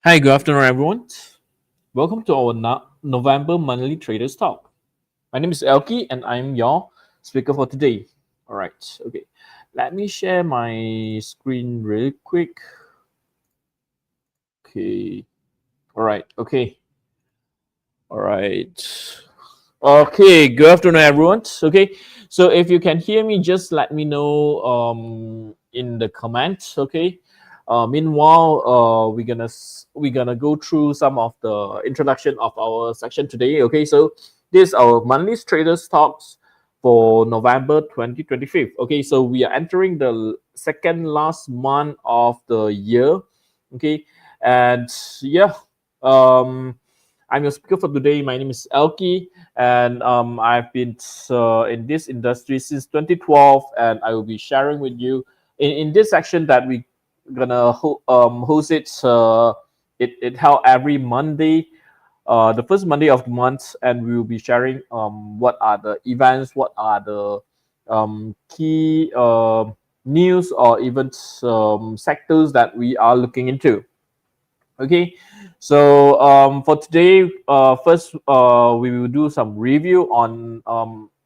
Hi, good afternoon, everyone. Welcome to our November Monthly Traders Talk. My name is Elki, and I'm your speaker for today. All right, okay. Let me share my screen really quick. Okay. All right. Okay. All right. Okay. Good afternoon, everyone. Okay. So if you can hear me, just let me know in the comments. Okay. Meanwhile, we're gonna go through some of the introduction of our section today. Okay, so this is our monthly traders talks for November 2025. Okay, so we are entering the second last month of the year. Okay, and yeah, um, I'm your speaker for today. My name is Elki, and I've been in this industry since 2012, and I will be sharing with you in this section that we gonna host it. It held every Monday, the first Monday of the month, and we will be sharing what are the events, what are the key news or even sectors that we are looking into. Okay, so for today, first we will do some review on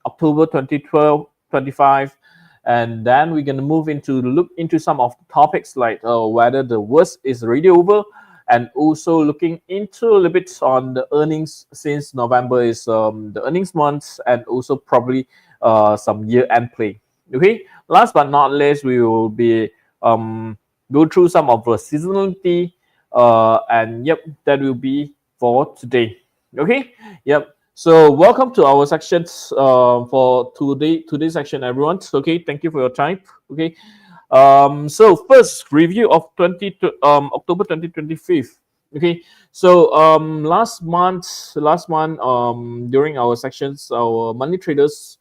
October 2012 25, and then we're gonna move into look into some of the topics like whether the worst is already over, and also looking into a little bit on the earnings since November is the earnings month, and also probably some year end play. Okay, last but not least, we will be go through some of the seasonality and yep, that will be for today. Okay, yep. So welcome to our sections for today's section, everyone. Okay, thank you for your time. Okay, so first review of October 2025. Okay, so last month during our sections, our money traders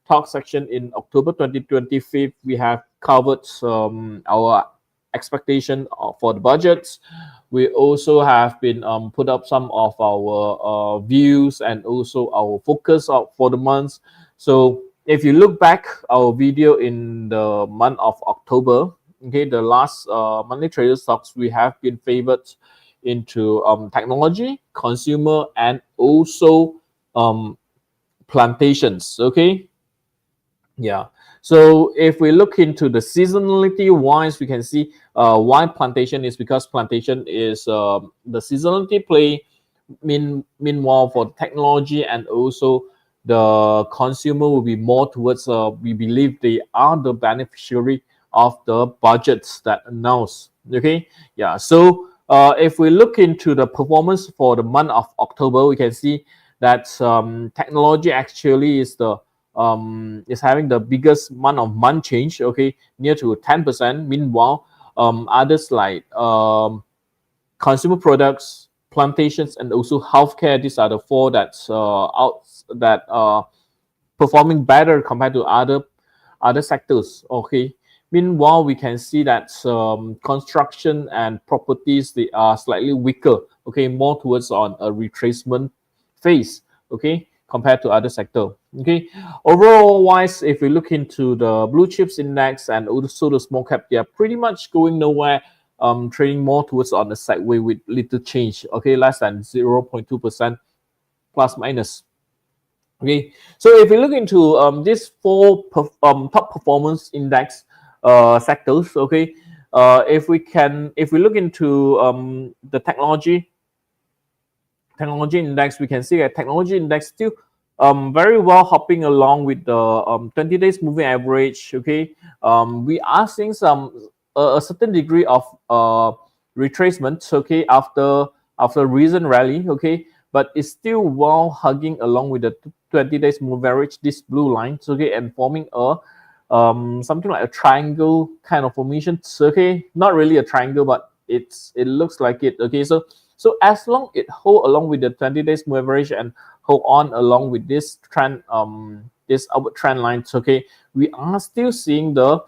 talk section in October 2025, we have covered our expectation for the budgets. We also have been put up some of our views and also our focus out for the months. So if you look back our video in the month of October, okay, the last monthly trader stocks we have been favored into technology, consumer, and also um, plantations. Okay, yeah. So if we look into the seasonality wise, we can see why plantation is because plantation is the seasonality play. Meanwhile, for technology and also the consumer will be more towards. We believe they are the beneficiary of the budgets that announced. Okay, yeah. So if we look into the performance for the month of October, we can see that technology actually is having the biggest month change, okay, near to 10%. Meanwhile, others like consumer products, plantations, and also healthcare, these are the four that's out that performing better compared to other sectors. Okay. Meanwhile, we can see that construction and properties they are slightly weaker. Okay, more towards on a retracement phase. Okay, compared to other sector. Okay, overall wise, if we look into the blue chips index and also the small cap, they are pretty much going nowhere. Trading more towards on the sideway with little change. Okay, less than 0.2% plus minus. Okay, so if we look into these four top performance index sectors, okay, if we look into the technology index, we can see that technology index still very well hopping along with the 20 days moving average. Okay, we are seeing some a certain degree of retracement. Okay, after recent rally. Okay, but it's still well hugging along with the 20 days moving average. This blue line. Okay, and forming a something like a triangle kind of formation. Okay, not really a triangle, but it looks like it. Okay, so as long it hold along with the 20 days moving average and hold on along with this trend, this upward trend lines, okay, we are still seeing the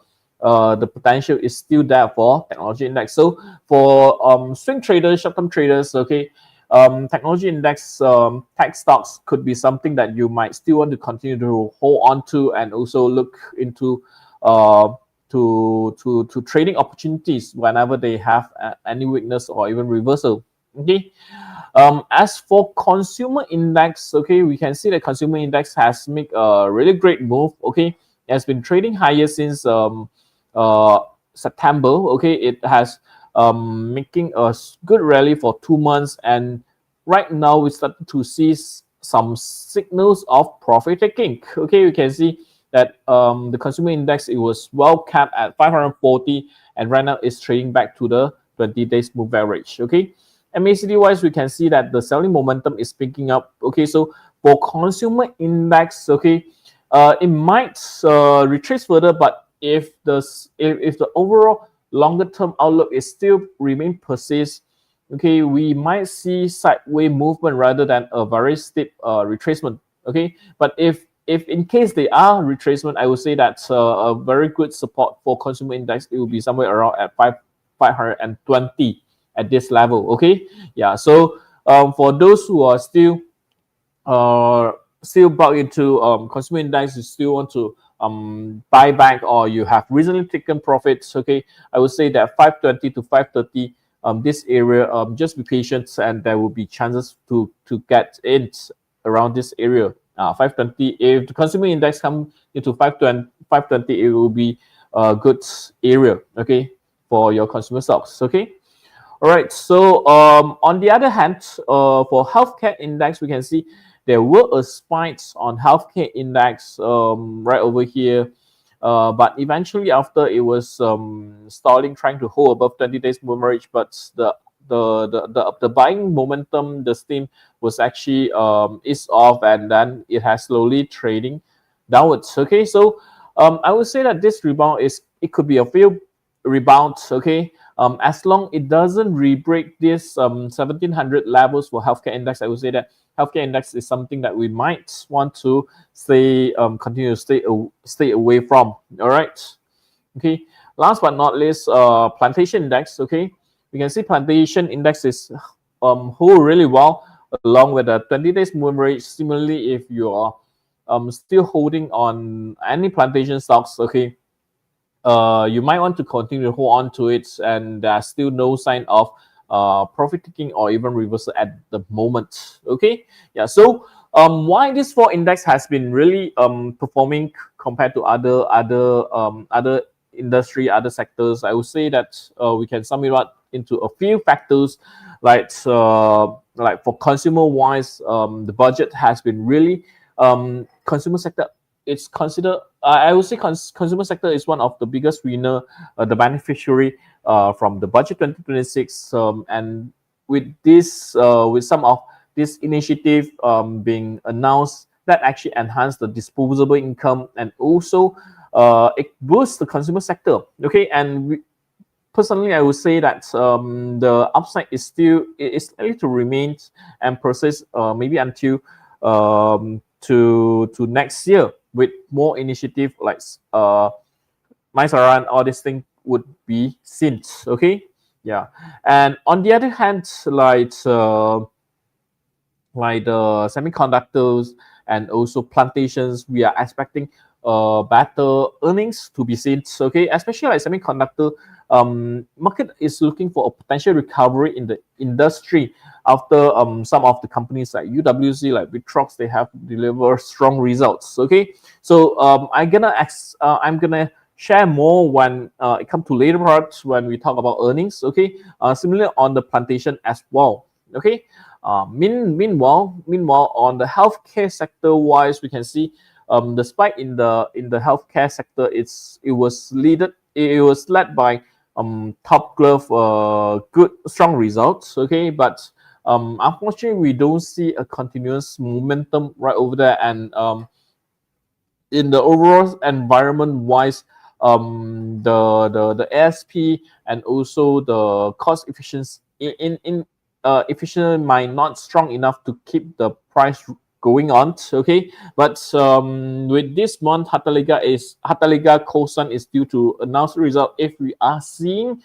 potential is still there for technology index. So for swing traders, short-term traders, okay, technology index tech stocks could be something that you might still want to continue to hold on to and also look into to trading opportunities whenever they have any weakness or even reversal. Okay. As for consumer index, okay, we can see that consumer index has made a really great move. Okay, it has been trading higher since uh, September. Okay, it has making a good rally for 2 months, and right now we start to see some signals of profit taking. Okay, you can see that the consumer index, it was well capped at 540, and right now it's trading back to the 20 days move average. Okay, MACD wise, we can see that the selling momentum is picking up. Okay, so for consumer index, okay, it might retrace further, but if the overall longer term outlook is still remain persist, okay, we might see sideways movement rather than a very steep retracement. Okay, but if in case they are retracement, I would say that's a very good support for consumer index. It will be somewhere around at 520 at this level. Okay, yeah. So for those who are uh, still bought into consumer index, you still want to buy back, or you have recently taken profits, okay, I would say that 520 to 530, this area, just be patient, and there will be chances to get in around this area. 520, if the consumer index come into 520, it will be a good area, okay, for your consumer stocks. Okay. All right. So on the other hand, for healthcare index, we can see there were a spikes on healthcare index right over here, but eventually after it was stalling, trying to hold above 20 days moving average, but the buying momentum, the steam was actually is off, and then it has slowly trading downwards. Okay, so I would say that this rebound is, it could be a few rebounds. Okay, as long it doesn't re-break this 1700 levels for healthcare index, I would say that healthcare index is something that we might want to stay continue to stay away from. All right. Okay. Last but not least, plantation index. Okay, we can see plantation index is hold really well along with the 20 days moving average. Similarly, if you are still holding on any plantation stocks, okay, you might want to continue to hold on to it, and there's still no sign of profit taking or even reversal at the moment. Okay, yeah. So why this four index has been really performing compared to other industry, other sectors, I would say that we can sum it up into a few factors, like for consumer wise, the budget has been really consumer sector, it's considered, I would say consumer sector is one of the biggest winner, the beneficiary from the budget 2026, and with this with some of this initiative being announced, that actually enhance the disposable income, and also it boosts the consumer sector. Okay, and personally, I would say that the upside is still, is likely to remain and persist maybe until to next year, with more initiative like Mysaran, all these things would be seen. Okay, yeah. And on the other hand, like the semiconductors and also plantations, we are expecting better earnings to be seen. Okay, especially like semiconductor, market is looking for a potential recovery in the industry after some of the companies like UWC, like Vitrox, they have delivered strong results. Okay, so I'm gonna share more when it comes to later parts when we talk about earnings. Okay, similar on the plantation as well. Okay, meanwhile, on the healthcare sector wise, we can see the spike in the healthcare sector. It was led by Top Glove, good strong results. Okay, but unfortunately, we don't see a continuous momentum right over there, and in the overall environment wise, the ASP and also the cost efficiency in efficient might not strong enough to keep the price going on. Okay, but with this month, Hataliga Kosan is due to announce the result. If we are seeing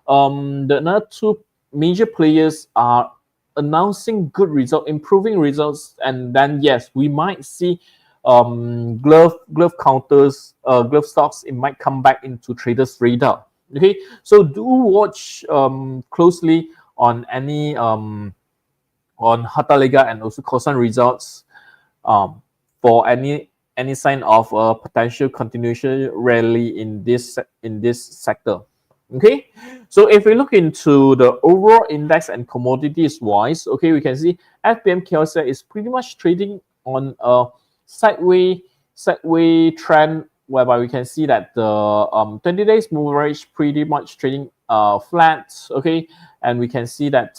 the another two major players are announcing good result, improving results, and then yes, we might see glove counters, glove stocks, it might come back into traders radar. Okay, so do watch closely on any on Hatta Liga and also Kosan results for any sign of a potential continuation rally in this sector. Okay, so if we look into the overall index and commodities wise, okay, we can see FBM KLCI is pretty much trading on a sideways trend, whereby we can see that the 20 days moving average pretty much trading flat. Okay, and we can see that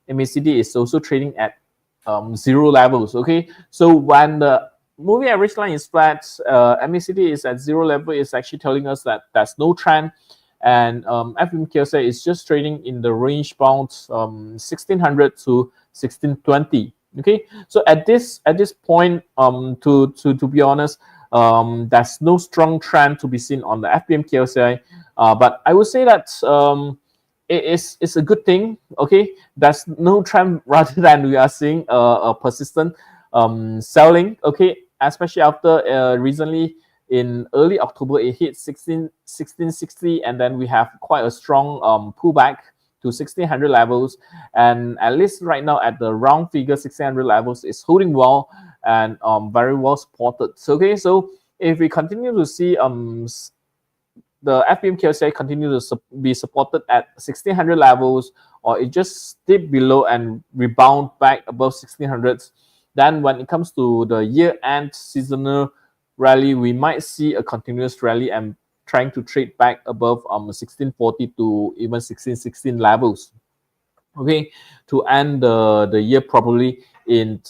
MACD is also trading at zero levels. Okay, so when the moving average line is flat, MACD is at zero level, is actually telling us that there's no trend, and FMKSA is just trading in the range bound 1600 to 1620. Okay, so at this point, to be honest, there's no strong trend to be seen on the FBM KLCI, but I would say that it's a good thing. Okay, there's no trend rather than we are seeing a persistent selling. Okay, especially after recently in early October it hit 1660, and then we have quite a strong pullback to 1600 levels, and at least right now at the round figure 1600 levels is holding well and very well supported. So, okay, so if we continue to see the FBM KLCI continue to be supported at 1600 levels, or it just dip below and rebound back above 1600s, then when it comes to the year-end seasonal rally, we might see a continuous rally and trying to trade back above 1640 to even 1616 levels. Okay, to end the year probably in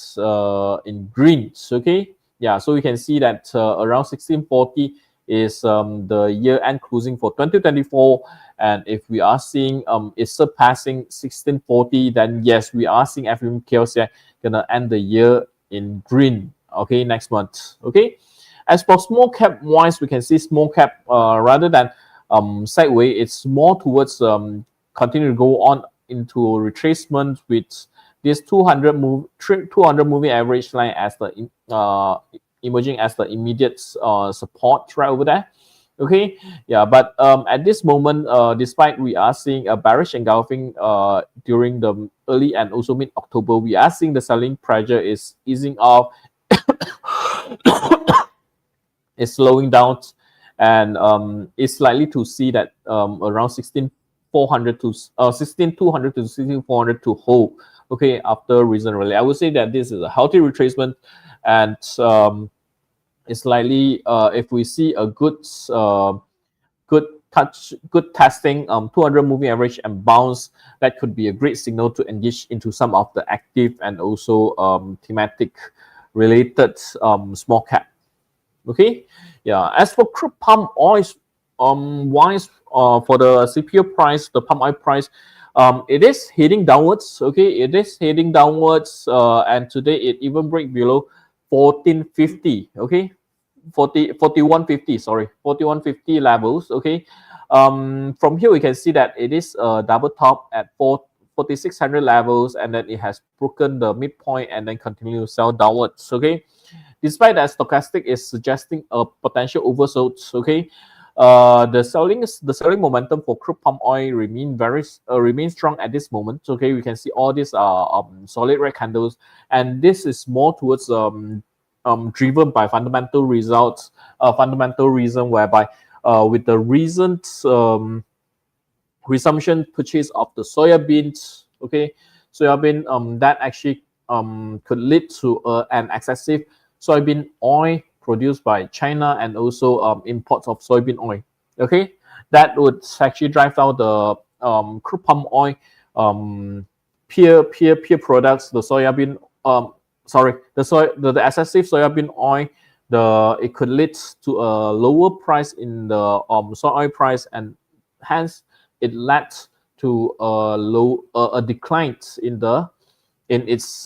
greens. Okay, yeah, so we can see that around 1640 is the year-end closing for 2024, and if we are seeing it's surpassing 1640, then yes, we are seeing FBM KLCI gonna end the year in green. Okay, next month. Okay, as for small cap wise, we can see small cap rather than sideways, it's more towards continue to go on into retracement with this 200 moving average line as the emerging as the immediate support right over there. Okay, yeah, but at this moment, despite we are seeing a bearish engulfing during the early and also mid October, we are seeing the selling pressure is easing off, is slowing down, and it's likely to see that around 16400 to 16200 to 16400 to hold. Okay, after recent rally, I would say that this is a healthy retracement, and it's likely if we see a good testing 200 moving average and bounce, that could be a great signal to engage into some of the active and also thematic related small cap. Okay, yeah, as for crude palm oil wise, for the CPO price, the palm oil price, it is heading downwards. Okay, it is heading downwards, and today it even break below 1450. Okay, 4150, sorry, 4150 levels. Okay, from here we can see that it is a double top at 4600 levels, and then it has broken the midpoint and then continue to sell downwards. Okay, despite that stochastic is suggesting a potential oversold. Okay, the selling momentum for crude palm oil remain strong at this moment. Okay, we can see all these solid red candles, and this is more towards driven by fundamental results, fundamental reason whereby with the recent resumption purchase of the soya beans. Okay, soybean that actually could lead to an excessive soybean oil produced by China, and also imports of soybean oil. Okay, that would actually drive down the crude palm oil peer products, the soybean the excessive soybean oil. It could lead to a lower price in the soy oil price, and hence it led to a decline in its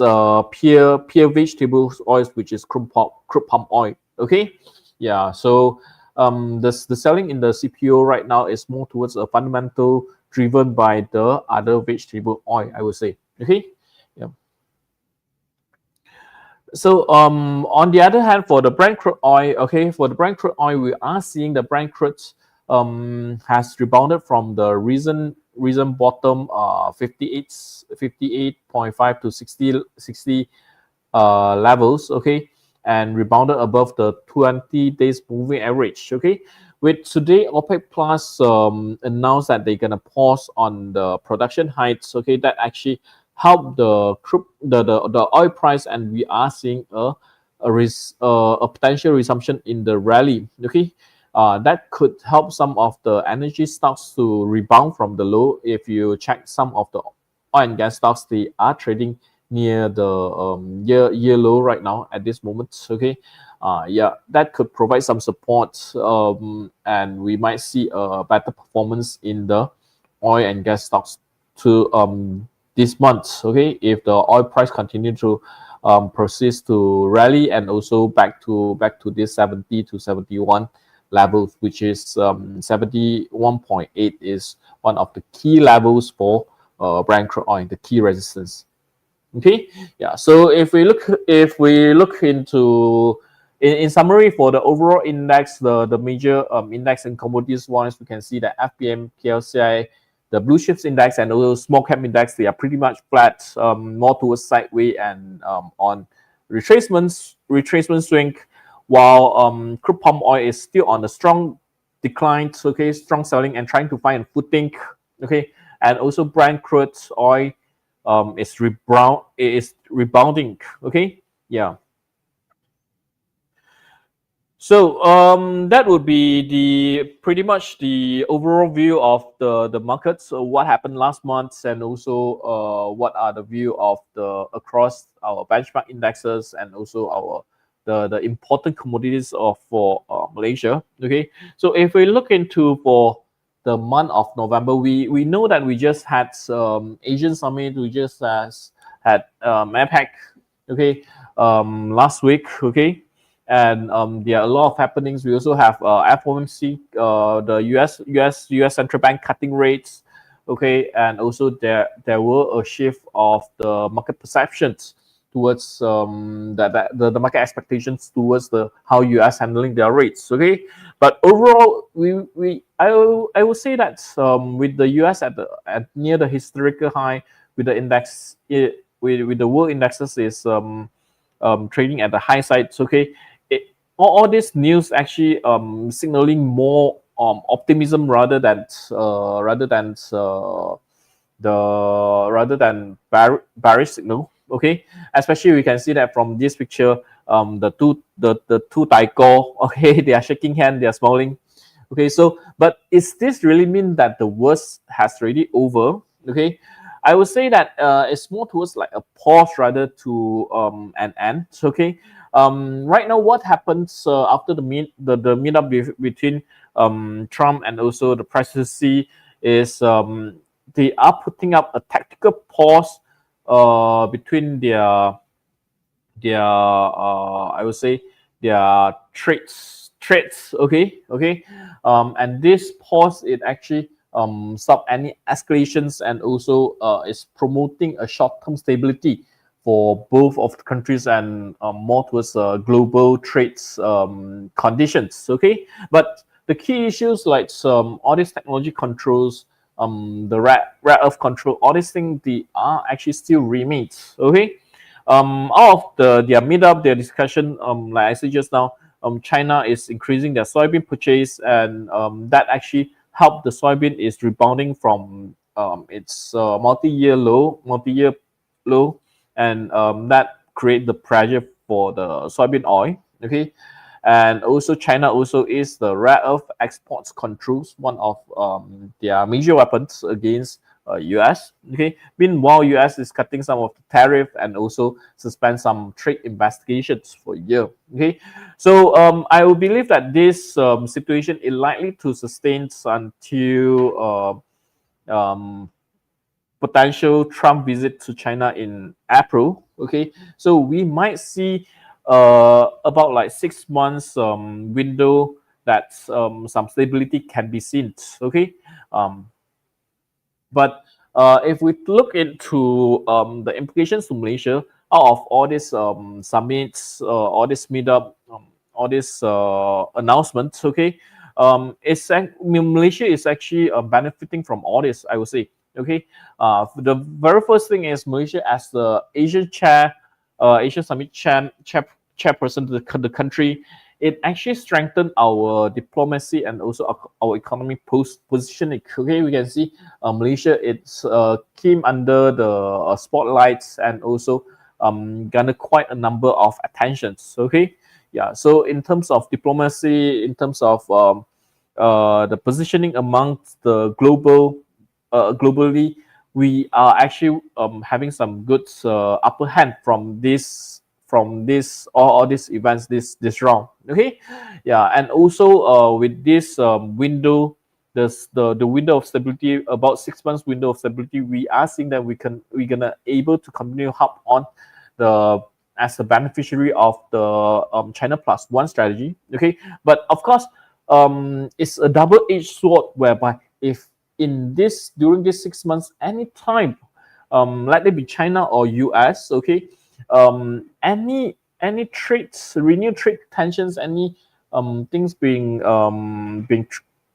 peer vegetable oils, which is crude palm oil. Okay, yeah. So the selling in the CPO right now is more towards a fundamental driven by the other vegetable oil, I would say. Okay, yeah. So on the other hand, for the Brent crude oil, okay, for the Brent crude oil, we are seeing the Brent crude has rebounded from the recent recent bottom 58.5 to 60 levels, okay, and rebounded above the 20 days moving average, okay. With today, OPEC Plus announced that they're gonna pause on the production hikes, okay. That actually helped the oil price, and we are seeing a potential resumption in the rally, okay. That could help some of the energy stocks to rebound from the low. If you check some of the oil and gas stocks, they are trading near the year low right now at this moment. Okay, yeah, that could provide some support, and we might see a better performance in the oil and gas stocks to this month. Okay, if the oil price continue to persist to rally, and also back to this 70 to 71 levels, which is 71.8 is one of the key levels for Brent crude oil, the key resistance. Okay, yeah. So if we look into in summary for the overall index, the major index and commodities ones, we can see that FPM, KLCI, the blue chips index, and also small cap index, they are pretty much flat, more towards sideways and on retracement swing, while crude palm oil is still on a strong decline. Okay, strong selling and trying to find a footing. Okay, and also Brent crude oil is rebounding. Okay, yeah. So that would be the pretty much the overall view of the markets. So what happened last month, and also what are the view of the across our benchmark indexes, and also our the important commodities of for Malaysia. Okay, so if we look into for the month of November, we know that we just had Asian Summit. We just had APEC. Okay, last week. Okay, and there are a lot of happenings. We also have FOMC, the US central bank cutting rates, okay, and also there were a shift of the market perceptions towards the market expectations towards the how US handling their rates, okay. But overall, I will say that with the US at near the historical high, with the index with the world indexes is trading at the high side, okay. All this news actually signaling more optimism rather than bearish signal. Okay, especially we can see that from this picture, the two Taiko, okay, they are shaking hands, they are smiling. Okay, so but is this really mean that the worst has already over? Okay, I would say that it's more towards like a pause rather to an end. Okay, right now what happens after the meetup between Trump and also the presidency is they are putting up a tactical pause between their I would say their trades. Okay, and this pause it actually stop any escalations, and also is promoting a short-term stability for both of the countries, and more towards global trades conditions. Okay, but the key issues like all these technology controls, the rare earth control, all these things, they are actually still remains. Okay, out of their meetup, their discussion, like I said just now, China is increasing their soybean purchase, and that actually helped the soybean is rebounding from its multi-year low, and that create the pressure for the soybean oil. Okay, and also China also is the rare earth exports controls, one of their major weapons against US. Okay, meanwhile US is cutting some of the tariff and also suspend some trade investigations for a year. Okay, so I will believe that this situation is likely to sustain until potential Trump visit to China in April. Okay, so we might see about like 6 months window that some stability can be seen. Okay, but if we look into the implications to Malaysia out of all these summits, all this meetup, all these announcements, okay, Malaysia is actually benefiting from all this, I would say. Okay, the very first thing is Malaysia as the Asian Summit chairperson to the country. It actually strengthened our diplomacy and also our economic positioning. Okay, we can see Malaysia it's came under the spotlights and also garnered quite a number of attentions. Okay, yeah. So in terms of diplomacy, in terms of the positioning amongst the globally, we are actually having some good upper hand from this all these events this round. Okay, yeah, and also with this window, the window of stability, about 6 months window of stability, we are seeing that we're gonna able to continue hop on the as a beneficiary of the China Plus One strategy. Okay, but of course, it's a double-edged sword whereby if in this during these 6 months, anytime, let it be China or US, okay, any trades, renewed trade tensions, any things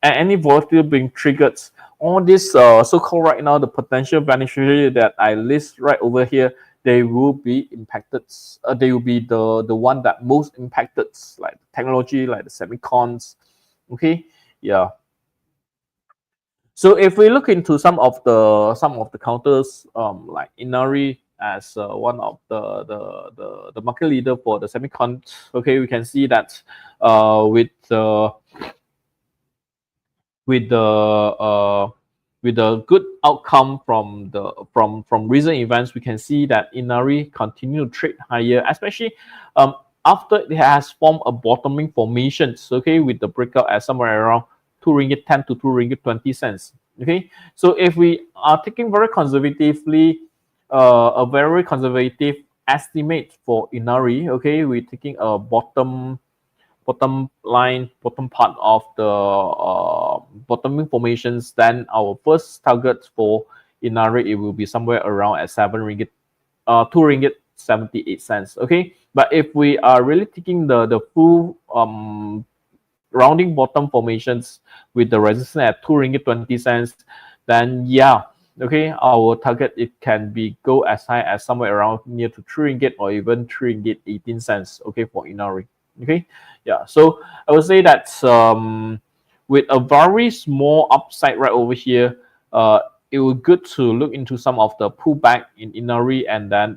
any volatility being triggered, all this so-called right now the potential beneficiary that I list right over here, they will be impacted. They will be the one that most impacted, like technology, like the semicons. Okay, yeah. So if we look into some of the counters, like Inari as one of the market leader for the semicon, okay, we can see that with with the uh, with the good outcome from recent events, we can see that Inari continue to trade higher, especially after it has formed a bottoming formations. Okay, with the breakout at somewhere around 2 ringgit 10 to 2 ringgit 20 cents. Okay, so if we are taking a very conservative estimate for Inari, okay, we're taking a bottom part of the bottoming formations, then our first target for Inari, it will be somewhere around at 7 ringgit, 2 ringgit 78 cents. Okay, but if we are really taking the full rounding bottom formations with the resistance at 2 ringgit 20 cents, then yeah, okay, our target, it can be go as high as somewhere around near to 3 ringgit or even 3 ringgit 18 cents. Okay, for Inari. Okay, yeah. So I would say that with a very small upside right over here, it would good to look into some of the pullback in Inari, and then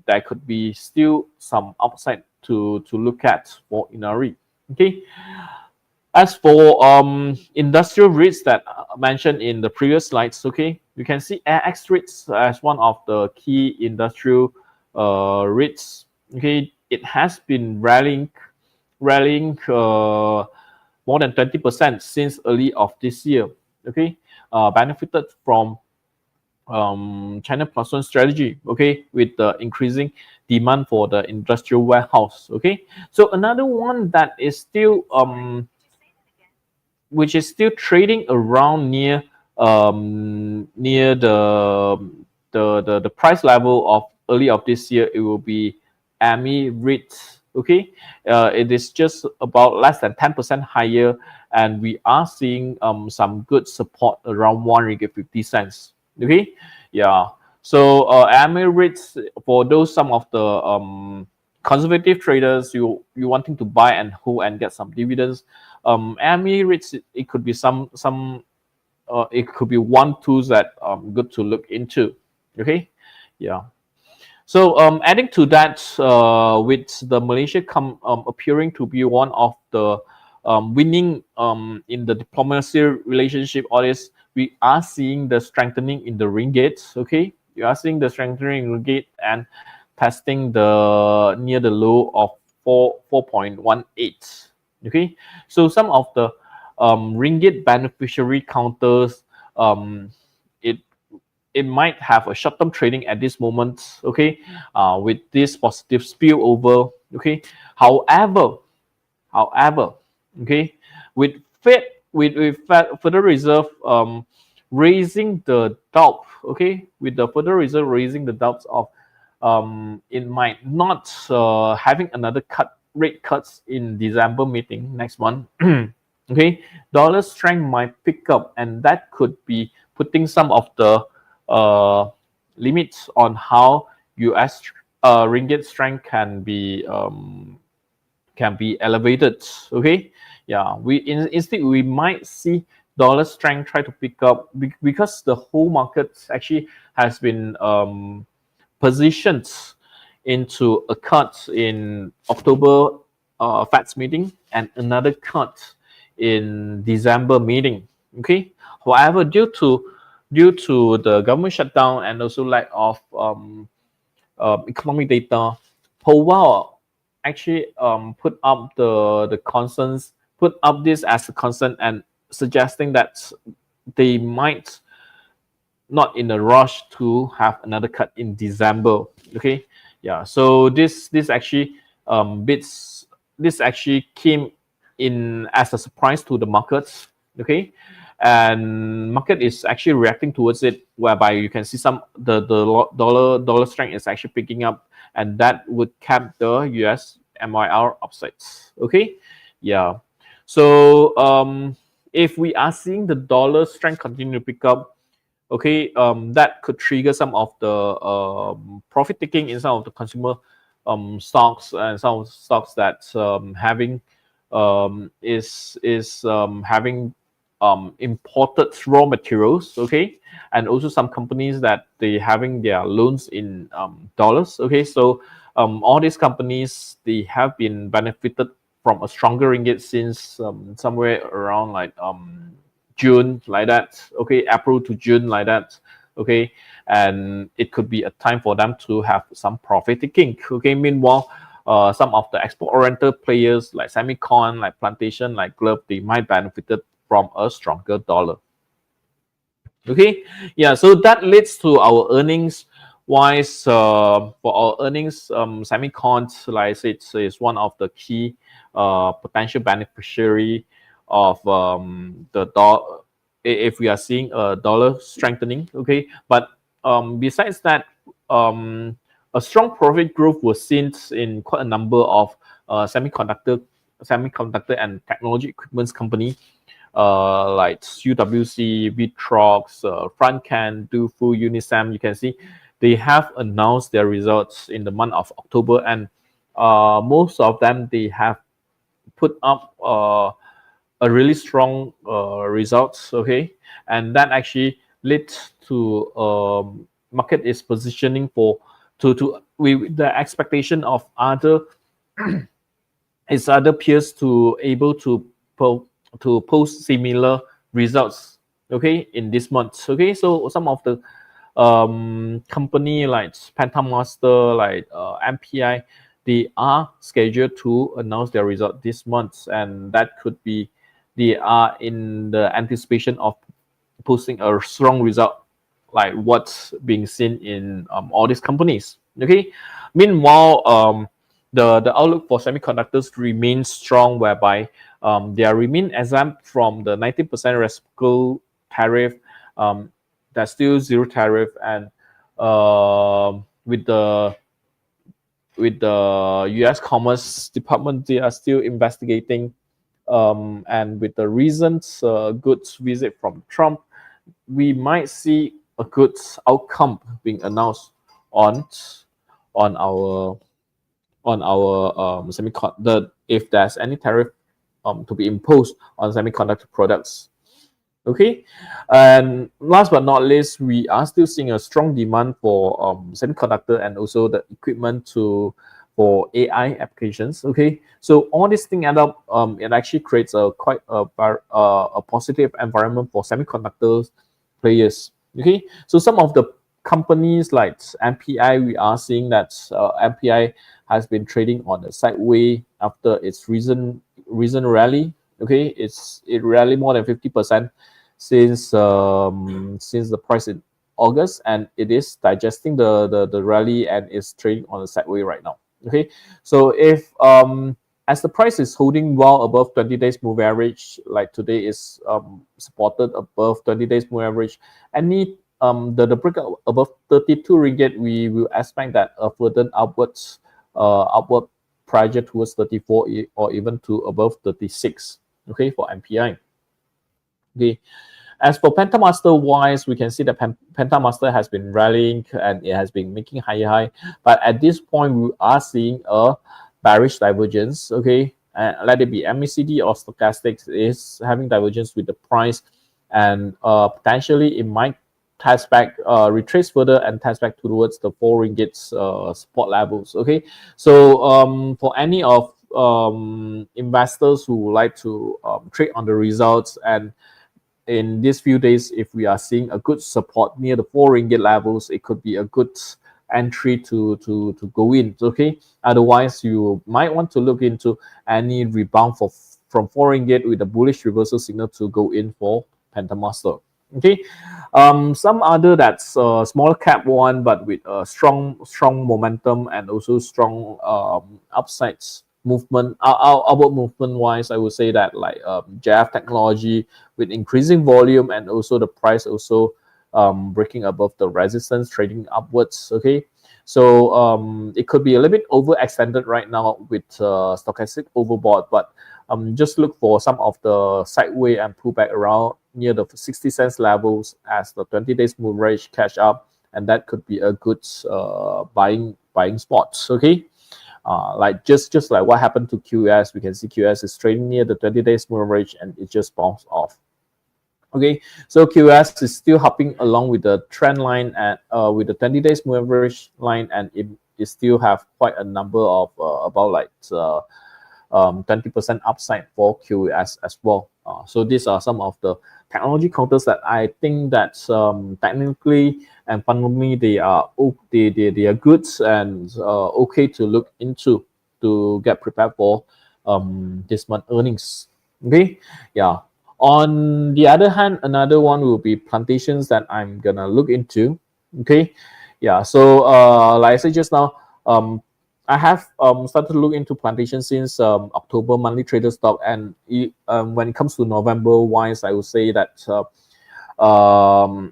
there could be still some upside to look at for Inari. Okay. As for industrial REITs that I mentioned in the previous slides, okay, you can see AX REITs as one of the key industrial REITs. Okay, it has been rallying more than 20% since early of this year. Okay, benefited from China Plus One strategy. Okay, with the increasing demand for the industrial warehouse. Okay, so another one that is still which is still trading around near the price level of early of this year, it will be AMI REIT. Okay, it is just about less than 10% higher, and we are seeing some good support around 1 ringgit 50 cents. Okay, yeah. So AMI REITs, for those some of the conservative traders, you wanting to buy and hold and get some dividends, AMI REITs, it could be it could be one tools that good to look into. Okay, yeah. So adding to that, with the Malaysia appearing to be one of the winning in the diplomacy relationship, all this, we are seeing the strengthening in the ringgit. Okay, you are seeing the strengthening in ringgit and testing the near the low of 4.18. Okay, so some of the ringgit beneficiary counters, it it might have a short-term trading at this moment. Okay, with this positive spillover. Okay, however, okay, with Federal Reserve raising the doubt. Okay, with the Federal Reserve raising the doubts of it might not having another rate cuts in December meeting next month. Okay, dollar strength might pick up, and that could be putting some of the uh, limits on how US ringgit strength can be elevated. Okay, yeah, instead we might see dollar strength try to pick up because the whole market actually has been positioned into a cut in October Fed's meeting and another cut in December meeting. Okay. However, due to the government shutdown and also lack of economic data, Powell actually put up the concerns, put up this as a concern and suggesting that they might not in a rush to have another cut in December. Okay, yeah. So this actually bits this actually came in as a surprise to the markets. Okay, and market is actually reacting towards it, whereby you can see some dollar strength is actually picking up, and that would cap the US MYR upsides. Okay, yeah. So if we are seeing the dollar strength continue to pick up, okay, that could trigger some of the profit taking in some of the consumer stocks and some of the stocks that having is having imported raw materials, okay, and also some companies that they having their loans in dollars, okay. So all these companies, they have been benefited from a stronger ringgit since somewhere around like June, like that, okay, April to June, like that, okay, and it could be a time for them to have some profit taking, okay. Meanwhile, some of the export-oriented players like Semicon, like Plantation, like Glove, they might benefited from a stronger dollar. Okay, yeah, so that leads to our earnings wise. For our earnings, Semicon, like I said, is one of the key potential beneficiary of the dollar if we are seeing a dollar strengthening. Okay, but besides that, a strong profit growth was seen in quite a number of semiconductor and technology equipment company like UWC, Vitrox, Frontcan, Dufu, Unisem. You can see they have announced their results in the month of October, and most of them they have put up a really strong results. Okay, and that actually led to market is positioning for to with the expectation of other its other peers to able to post similar results, okay, in this month. Okay, so some of the company like Pentamaster, like MPI, they are scheduled to announce their result this month, and that could be they are in the anticipation of posting a strong result like what's being seen in all these companies. Okay, meanwhile, the outlook for semiconductors remains strong, whereby they are remain exempt from the 19% reciprocal tariff. There's still zero tariff, and with the U.S. Commerce Department, they are still investigating. And with the recent goods visit from Trump, we might see a good outcome being announced on on our semiconductor, if there's any tariff to be imposed on semiconductor products. Okay, and last but not least, we are still seeing a strong demand for semiconductor and also the equipment to for AI applications. Okay, so all these things add up, it actually creates a quite a positive environment for semiconductors players. Okay, so some of the companies like MPI, we are seeing that MPI has been trading on a sideway after its recent rally. Okay, it rallied more than 50% since the price in August, and it is digesting the rally and is trading on a sideway right now. Okay, so if as the price is holding well above 20 days move average, like today is supported above 20 days move average, any the breakout above 32 ringgit, we will expect that a further upward pressure towards 34 or even to above 36. okay, for MPI. Okay. As for Pentamaster wise, we can see that Pentamaster has been rallying and it has been making higher high. But at this point, we are seeing a bearish divergence. Okay, let it be MACD or stochastics is having divergence with the price, and potentially it might test back, retrace further and test back towards the 4 ringgit support levels. Okay, so for any of investors who would like to trade on the results, and in these few days, if we are seeing a good support near the 4 ringgit levels, it could be a good entry to go in. Okay, otherwise you might want to look into any rebound from 4 ringgit with a bullish reversal signal to go in for Pentamaster. Okay, some other that's a small cap one, but with a strong momentum and also strong upsides movement. Our movement wise, I would say that like JF Technology with increasing volume and also the price also breaking above the resistance, trading upwards. Okay, so it could be a little bit overextended right now with stochastic overbought, but just look for some of the sideway and pullback around near the 60 cents levels as the 20 days move range catch up, and that could be a good buying spot. Okay, like just like what happened to QS, we can see QS is trading near the 20 days moving average and it just bounced off. Okay, so QS is still hopping along with the trend line and with the 20 days moving average line, and it still have quite a number of about like 20% upside for QS as well. So these are some of the technology counters that I think that technically and fundamentally they are good and okay to look into to get prepared for this month earnings. Okay, yeah. On the other hand, another one will be plantations that I'm gonna look into. Okay, yeah. So like I said just now, I have started to look into plantation since October monthly traders talk, and when it comes to November wise, I would say that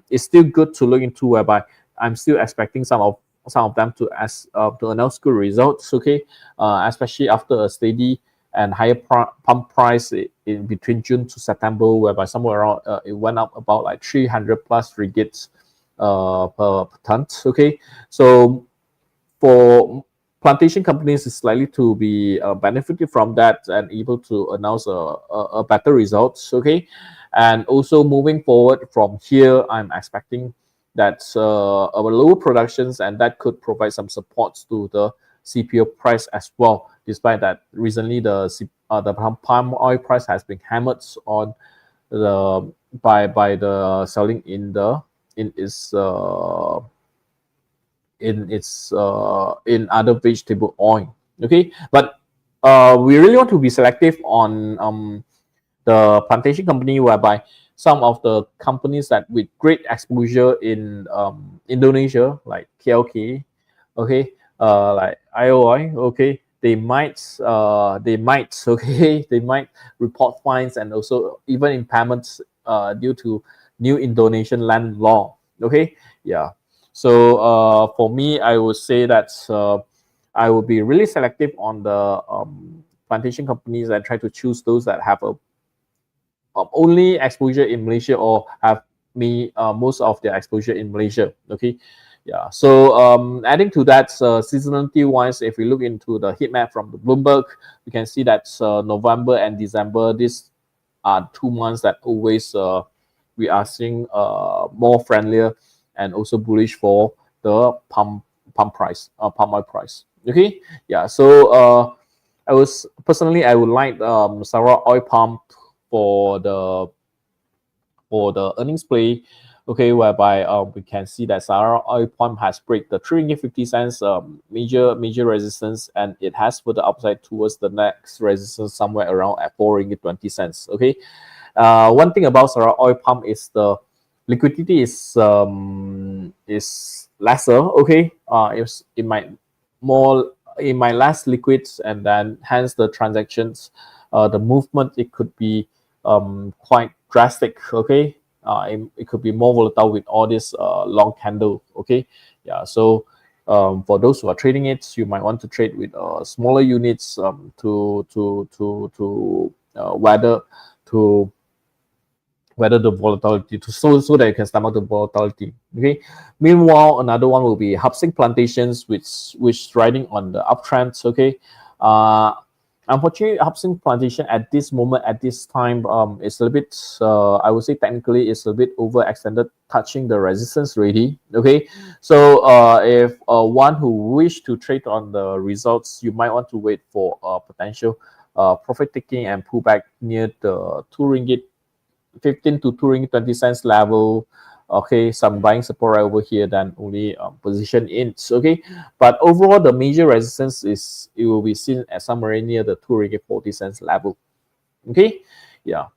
it's still good to look into, whereby I'm still expecting some of them to announce good results. Okay, especially after a steady and higher pump price in between June to September, whereby somewhere around it went up about like 300 plus ringgit per ton. Okay, so for plantation companies is likely to be benefited from that and able to announce a better results. Okay, and also moving forward from here, I'm expecting that our lower productions, and that could provide some supports to the CPO price as well. Despite that, recently the palm oil price has been hammered on the by the selling in other vegetable oil. Okay, but we really want to be selective on the plantation company, whereby some of the companies that with great exposure in Indonesia, like KLK, okay, like IOI, okay, they might okay, they might report fines and also even impairments due to new Indonesian land law. Okay, yeah. So for me, I would say that I will be really selective on the plantation companies and try to choose those that have a only exposure in Malaysia or have most of their exposure in Malaysia. Okay, yeah. So adding to that, seasonality wise, if we look into the heat map from the Bloomberg, we can see that November and December, these are 2 months that always we are seeing more friendlier and also bullish for the palm oil price. Okay, yeah. So I would like Sarawak oil palm for the earnings play. Okay, whereby we can see that Sarawak oil palm has break the 3.50 ringgit major resistance, and it has further upside towards the next resistance somewhere around at 4.20 ringgit. Okay, one thing about Sarawak oil palm is the liquidity is lesser. Okay, it might less liquids, and then hence the transactions, the movement, it could be quite drastic. Okay, it could be more volatile with all this long candle. Okay, yeah. So for those who are trading it, you might want to trade with smaller units to whether to whether the volatility to so that you can stomach the volatility. Okay. Meanwhile, another one will be Hubsing plantations, which riding on the uptrends. Okay. Uh, Unfortunately, Hubsing plantation at this moment, at this time, is a little bit. I would say technically, it's a bit overextended, touching the resistance already. Okay. So, if one who wish to trade on the results, you might want to wait for potential profit taking and pullback near the 2 ringgit 15 to 2 ringgit 20 cents level. Okay, some buying support right over here, then only position in. Okay, but overall the major resistance is it will be seen at somewhere near the 2 ringgit 40 cents level. Okay, yeah.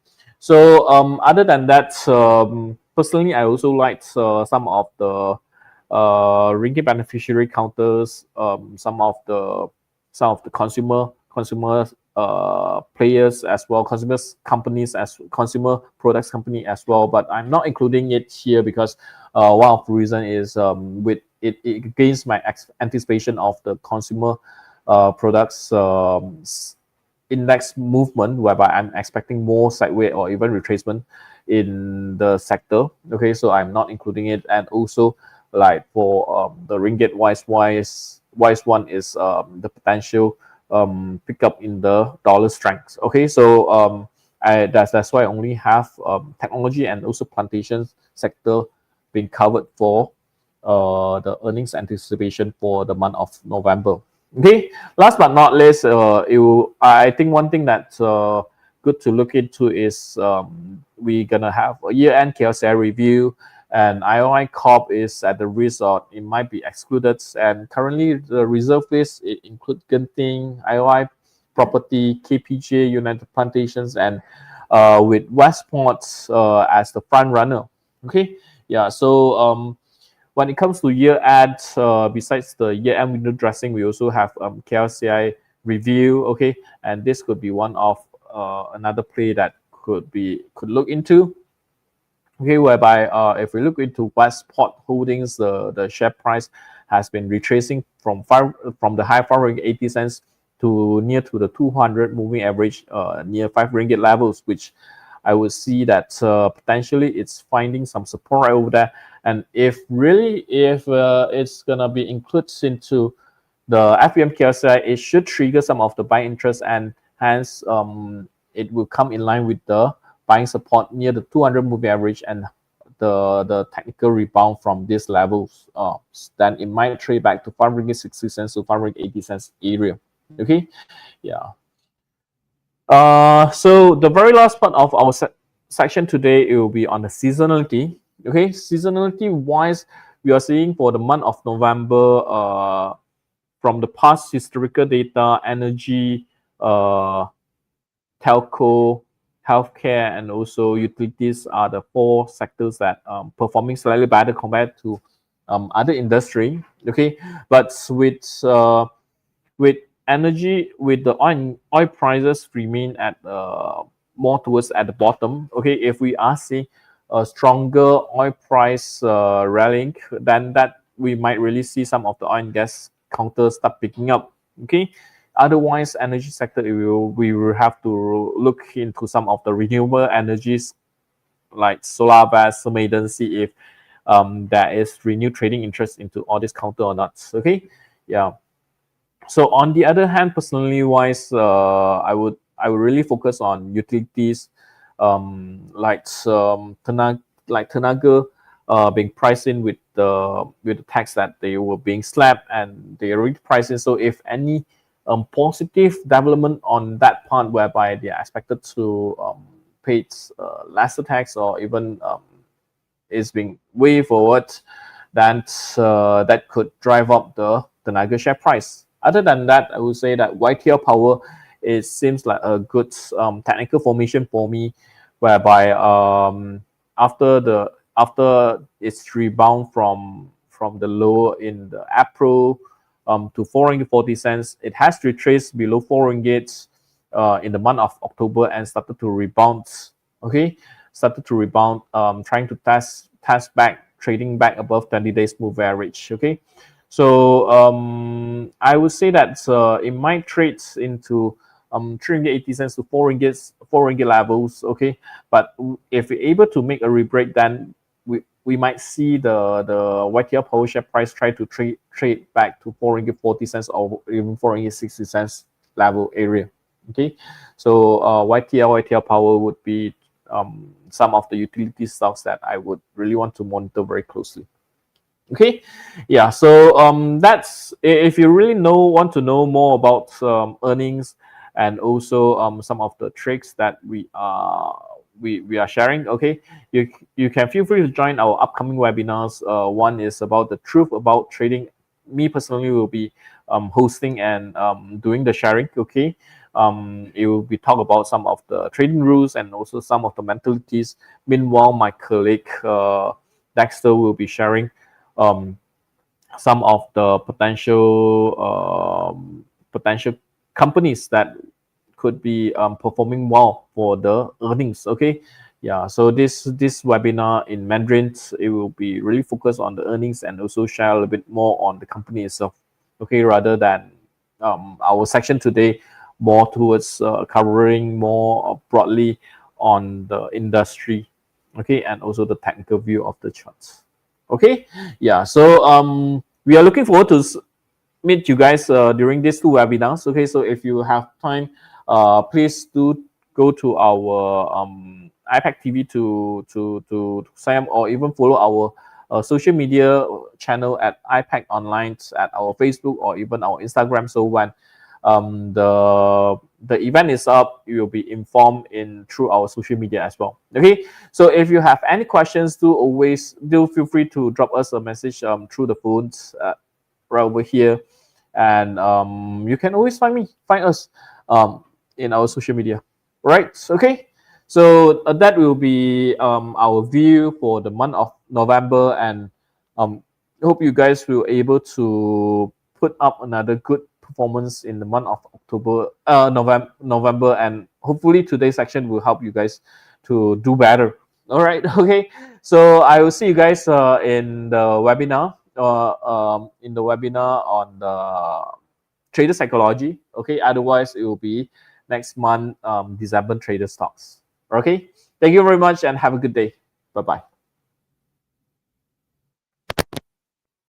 So other than that, personally I also liked some of the ringgit beneficiary counters, some of the consumer players as well, consumers companies as consumer products company as well. But I'm not including it here because one of the reason is with it gains my anticipation of the consumer products index movement, whereby I'm expecting more sideways or even retracement in the sector. Okay, so I'm not including it. And also, like for the ringgit wise one is the potential pickup in the dollar strength. Okay, so that's why I only have technology and also plantations sector being covered for the earnings anticipation for the month of November. Okay, last but not least, I think one thing that's good to look into is we're gonna have a year-end KLCI review, and IOI Corp is at the resort. It might be excluded, and currently the reserve list it includes Genting, IOI Property, KPJ, United Plantations, and with Westport as the front runner. Okay, yeah. So when it comes to year end, besides the year end window dressing, we also have KLCI review. Okay, and this could be one of another play that could look into. Okay, whereby if we look into Westport Holdings, the share price has been retracing from the high 5 ringgit 80 cents to near to the 200 moving average near 5 ringgit levels, which I would see that potentially it's finding some support right over there. And if it's gonna be included into the FEM KSI, it should trigger some of the buying interest, and hence it will come in line with the buying support near the 200 moving average and the technical rebound from these levels. Then it might trade back to 5 ringgit 60 cents to 5 ringgit 80 cents area. Okay, yeah. So the very last part of our section today, it will be on the seasonality. Okay, seasonality wise, we are seeing for the month of November, from the past historical data, energy, telco, healthcare, and also utilities are the four sectors that performing slightly better compared to other industry. Okay, but with energy, with the oil prices remain at more towards at the bottom. Okay, if we are seeing a stronger oil price rallying, then that we might really see some of the oil and gas counters start picking up. Okay, otherwise energy sector we will have to look into some of the renewable energies like solar BESS, Maiden, see if there is renewed trading interest into all this counter or not. Okay, yeah. So on the other hand, personally wise, I would really focus on utilities, like Tenaga, being priced in with the tax that they were being slapped and they already priced in. So if any positive development on that part whereby they are expected to pay lesser tax or even is being way forward, then that could drive up the Tenaga share price. Other than that, I would say that YTL Power, it seems like a good technical formation for me, whereby after its rebound from the low in the April to 4 ringgit 40 cents, it has retraced below 4 ringgit in the month of October and started to rebound. Okay, trying to test back, trading back above 20 days move average. Okay, so I would say that it might trade into 3 ringgit 80 cents to 4 ringgit levels. Okay, but if we're able to make a rebreak, then we might see the YTL Power share price try to trade back to 4 ringgit 40 cents or even 4 ringgit 60 cents level area. Okay, so YTL Power would be some of the utility stocks that I would really want to monitor very closely. Okay, yeah. So that's if you really want to know more about earnings and also some of the tricks that we are sharing. Okay, you can feel free to join our upcoming webinars. One is about the truth about trading. Me personally will be hosting and doing the sharing. Okay, it will be talk about some of the trading rules and also some of the mentalities. Meanwhile, my colleague Dexter will be sharing um, some of the potential companies that could be performing well for the earnings. Okay, yeah. So this webinar in Mandarin, it will be really focused on the earnings and also share a little bit more on the company itself. Okay, rather than our section today more towards covering more broadly on the industry. Okay, and also the technical view of the charts. Okay, yeah. So we are looking forward to meet you guys during these two webinars. Okay, so if you have time, please do go to our iPad TV to sign up or even follow our social media channel at iPad Online at our Facebook or even our Instagram. So when the event is up, you will be informed in through our social media as well. Okay, so if you have any questions, do feel free to drop us a message through the phones right over here, and you can always find us in our social media. Right? Okay. So that will be our view for the month of November, and hope you guys will able to put up another good performance in the month of October, November, and hopefully today's section will help you guys to do better. All right, okay. So I will see you guys in the webinar. In the webinar on the trader psychology. Okay, otherwise it will be next month, December trader stocks. Okay, thank you very much and have a good day. Bye bye.